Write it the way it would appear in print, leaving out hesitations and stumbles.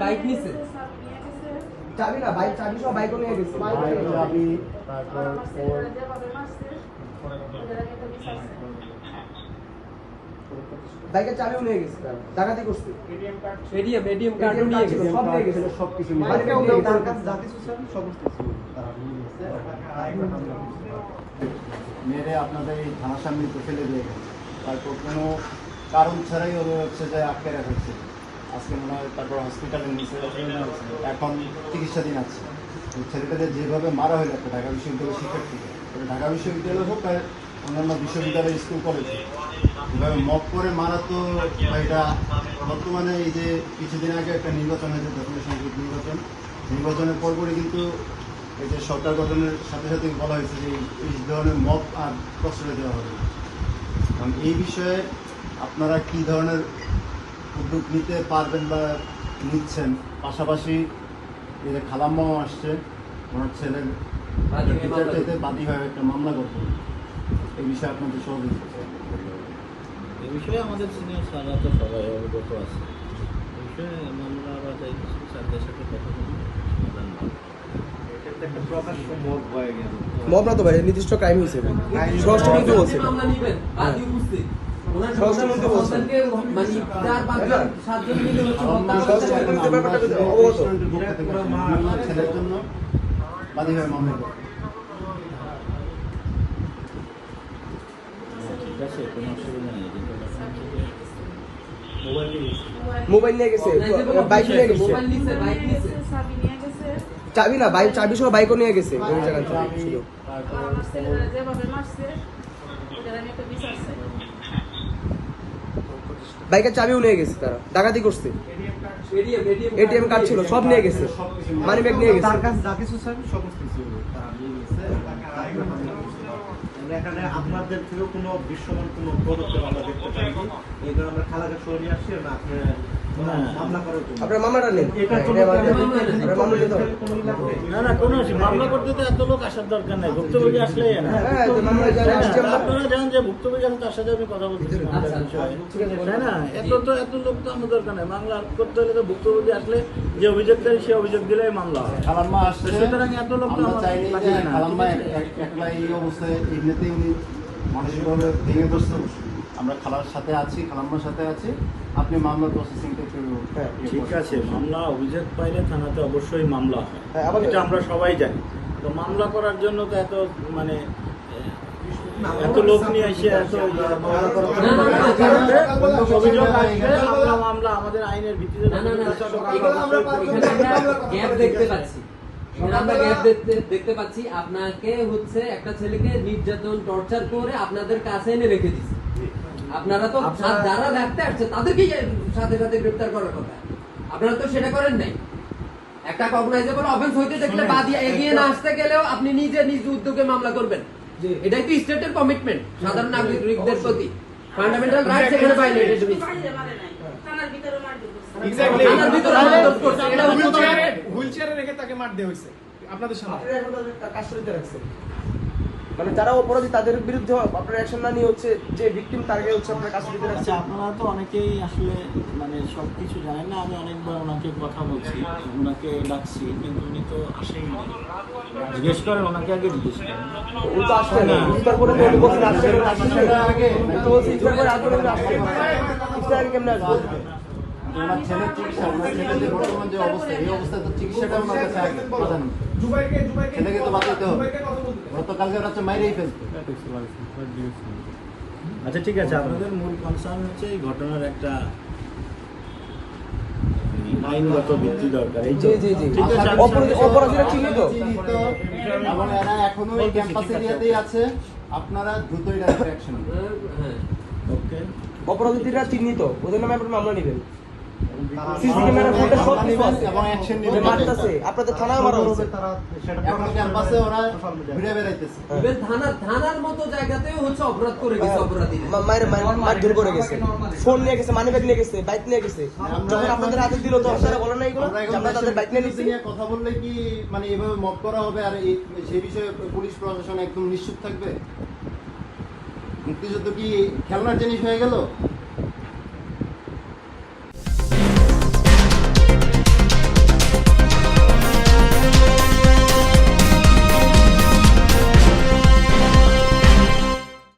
Bike নিছে চাবি না বাইক চাবি সহ বাইকও নিয়ে গেছে চাবি তারপর বাইকের চাবিও নিয়ে গেছে ডাকাতি করছে এটিএম কার্ডও নিয়ে গেছে সব নিয়ে গেছে সব কিছু তার কাছে যা কিছু ছিল সমস্ত কিছু মেরে আপনাদের এই থানার সামনে তো ফেলে দিয়ে গেছে তারপর কোনো কারণ ছাড়াই ওদের হচ্ছে যে আটকে রাখা হচ্ছে আজকে মনে হয় তারপর হসপিটালে নিচে এখন চিকিৎসাধীন আছে ওই ছেলেটাদের যেভাবে মারা হয়ে যাচ্ছে ঢাকা বিশ্ববিদ্যালয়ের শিক্ষার্থীকে ঢাকা বিশ্ববিদ্যালয় হোক আর অন্যান্য বিশ্ববিদ্যালয় স্কুল কলেজে এভাবে মপ করে মারা তো এটা বর্তমানে এই যে কিছুদিন আগে একটা নির্বাচন হয়েছে জাতীয় সংসদ নির্বাচনের পরপরই কিন্তু এই যে সরকার গঠনের সাথে সাথে বলা হয়েছে যে এই ধরনের মপ আর প্রশ্রয় দেওয়া হবে কারণ এই বিষয়ে আপনারা কী ধরনের উদ্যোগ নিতে পারবেন বা নিচ্ছেন পাশাপাশি এই যে খালাম্মাও আসছে ওনার ছেলের টিচারটাতে বাদী হয়ে একটা মামলা করতে এই বিষয়ে আপনাদের সহযোগিতা এই বিষয়ে আমাদের সিনিয়র স্যাররা তো সবাই অবগত আছে এই বিষয়ে মামলা বা যাই কিছু স্যারদের সাথে কথা বলি সমাধান হবে। একটা প্রকাশ্য মব হয়ে গেল মব না তো ভাই নির্দিষ্ট ক্রাইম হয়েছে ষষ্ঠমন্ত্রী বলছে মামলা নিবেন বাদী উপস্থিত ওনার ষষ্ঠমন্ত্রী বলছে সন্তানকে মানে 4-5 7 জন মিলে হচ্ছে ছেলের জন্য বাদী হয়ে মামলা করে ঠিক আছে কোনো অসুবিধা নেই কিন্তু মোবাইল নিয়ে গেছে বাইক নিয়ে গেছে মোবাইল নিছে বাইক নিছে চাবি না বাইক চাবি সহ বাইকও নিয়ে গেছে ওই জায়গা থেকে ছিল বাইকের চাবিও নিয়ে গেছে তারা ডাকাতি করছে এটিএম কার্ড ছিল সব নিয়ে গেছে মানি ব্যাগ নিয়ে গেছে তার কাছে যা কিছু ছিল সমস্ত কিছু তারা নিয়ে গেছে এখানে আপনাদের থেকে কোনো দৃশ্যমান কোনো পদক্ষেপ আমরা দেখতে পাইনি এই জন্য আমরা খালাকে সরিয়ে আসছি না মামলা করার জন্য আপনার মামলাটা নেন না না কোনো মামলা করতে তো এত লোক আসার দরকার নাই ভুক্তভোগী আসলেই না আপনারা জানেন যে ভুক্তভোগী আছে তার সাথে আমি কথা বলতেছি তাই না এত লোক তো আমার দরকার নাই মামলা করতে হলে তো ভুক্তভোগী আসলে যে অভিযোগকারী সে অভিযোগ দিলেই মামলা হয় খালাম্মা আসছে সুতরাং এত লোক তো আমরা চাইনি যে খালাম্মা একলা এই অবস্থায় এমনিতেই উনি মানসিকভাবে ভেঙে বসতে আমরা খালার সাথে আছি খালাম্মার সাথে আছি আপনি মামলার প্রসেসিংটা একটু ঠিক আছে মামলা অভিযোগ পাইলে থানাতে অবশ্যই মামলা হয় আবার এটা আমরা সবাই জানি তো মামলা করার জন্য তো এত মানে এত লোক নিয়ে এসে এত অভিযোগ আসবে আমরা মামলা আমাদের আইনের ভিত্তিতে গ্যাপ দেখতে পাচ্ছি আপনাকে হচ্ছে একটা ছেলেকে নির্যাতন টর্চার করে আপনাদের কাছে এনে রেখে দিচ্ছে আপনারা তো যারা রাখতে আসছে তাদেরকেই সাথে সাথে গ্রেফতার করার কথা আপনারা তো সেটা করেন নাই একটা কগনাইজেবল অফেন্স হইতে দেখলে বাদী এগিয়ে না আসতে গেলেও আপনি নিজে নিজ উদ্যোগে মামলা করবেন এটাই তো স্টেটের কমিটমেন্ট সাধারণ নাগরিকদের প্রতি ফান্ডামেন্টাল রাইটস এখানে ভায়োলেটেড হয়েছে হুইলচেয়ারে রেখে তাকে মার দেওয়া হয়েছে আপনাদের সামনে কাস্টডিতে রাখছে মানে যারা অপরাধী তাদের বিরুদ্ধে আপনার অ্যাকশন না নিয়ে হচ্ছে যে ভিকটিম তাকে হচ্ছে আপনার কাস্টডিতে রাখছে আচ্ছা আপনারা তো অনেকেই আসলে মানে সব কিছু জানেন না আমি অনেকবার ওনাকে কথা বলছি ওনাকে ডাকছি কিন্তু উনি তো আসেনি জিজ্ঞেস করেন ওনাকে আগে জিজ্ঞেস করেন উনি তো আসছে না ইফতার করে তো উনি বলছেন আসছে আগে তো বলছি ইফতার করে আসবে না আসছে ইফতার আগে কেমনে আসবে ওনার ছেলের চিকিৎসা ওনার ছেলের যে বর্তমান যে অবস্থা এই অবস্থায় তো চিকিৎসাটা ওনার কাছে আগে প্রধান ছেলেকে তো বাঁচাতে হবে গতকালকে ওরা হচ্ছে মাইরেই ফেলতো আচ্ছা ঠিক আছে আপনাদের মূল কনসার্ন হচ্ছে এই ঘটনার একটা আইনগত ভিত্তি দরকার এই জি জি জি ঠিক আছে অপরাধীরা চিহ্নিত এবং এরা এখনো এই ক্যাম্পাস এরিয়াতেই আছে আপনারা দ্রুতই ডাইরেক্ট অ্যাকশন ওকে অপরাধীরা চিহ্নিত ওদের নামে আপনারা মামলা নেবেন সিসি ক্যামেরা ফুটেজ সব কিছু আছে এবং অ্যাকশন নেবেন মারতেছে আপনাদের থানায় মারা হচ্ছে এখন ক্যাম্পাসে ওরা ঘুরে বেড়াইতেছে ইভেন থানার মতো জায়গাতেও হচ্ছে অপরাধ করে গেছে অপরাধীরা মারধর করে গেছে ফোন নিয়ে গেছে মানি ব্যাগ নিয়ে গেছে বাইক নিয়ে গেছে যখন আপনাদের আদেশ দিল তো আপনারা বলেন না এগুলো আমরা তাদের বাইক নিয়ে নিছি নিয়ে কথা বললে কি মানে এভাবে মব করা হবে আর সেই বিষয়ে পুলিশ প্রশাসন একদম নিশ্চুপ থাকবে মুক্তিযুদ্ধ কি খেলনার জিনিস হয়ে গেল